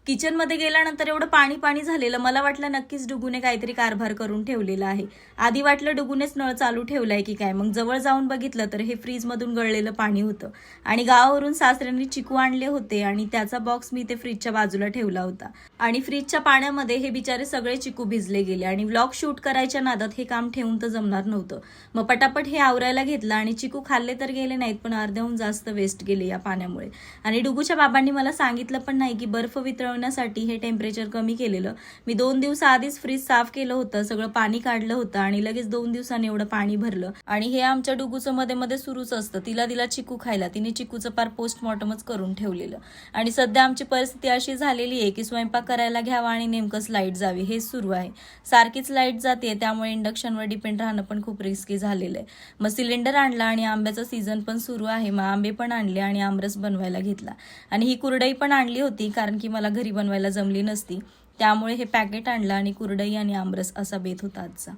किचनमध्ये गेल्यानंतर एवढं पाणी पाणी झालेलं, मला वाटलं नक्कीच डुगूने काहीतरी कारभार करून ठेवलेला आहे. आधी वाटलं डुगूनेच नळ चालू ठेवलाय की काय. मग जवळ जाऊन बघितलं तर हे फ्रीजमधून गळलेलं पाणी होतं आणि गावावरून सासऱ्यांनी चिकू आणले होते आणि त्याचा बॉक्स मी ते फ्रीजच्या बाजूला ठेवला होता आणि फ्रीजच्या पाण्यामध्ये हे बिचारे सगळे चिकू भिजले गेले आणि व्लॉग शूट करायच्या नादात हे काम ठेवून तर जमणार नव्हतं. मग पटापट हे आवरायला घेतलं आणि चिकू खाल्ले तर गेले नाहीत, पण अर्ध्याहून जास्त वेस्ट गेले या पाण्यामुळे. आणि डुगूच्या बाबांनी मला सांगितलं पण नाही की बर्फ वितळवण्यासाठी हे टेम्परेचर कमी केलेलं. मी 2 दिवसाआधीच फ्रीज साफ केलं होतं, सगळं पाणी काढलं होतं आणि लगेच 2 दिवसांनी एवढं पाणी भरलं. आणि हे आमच्या डुगूचं मध्ये मध्ये सुरूच असतं. तिला दिला चिकू खायला, तिने चिकूचं पार पोस्टमॉर्टमच करून ठेवलेलं. आणि सध्या आमची परिस्थिती अशी झालेली आहे की स्वयंपाक करायला घ्यावा आणि नेमकंच लाईट जावी हेच सुरू आहे. सारखीच लाईट जाते, त्यामुळे इंडक्शनवर डिपेंड राहणं पण खूप रिस्की झालेलं आहे. मग सिलेंडर आणला आणि आंब्याचा सीझन पण सुरू आहे. मग आंबे पण आणले आणि आमरस बनवायला घेतला. आणि ही कुरडई पण आणली होती कारण की मला घरी बनवायला जमली नसती, त्यामुळे हे पॅकेट आणलं आणि कुरडई आणि आमरस असा बेत होता आजचा.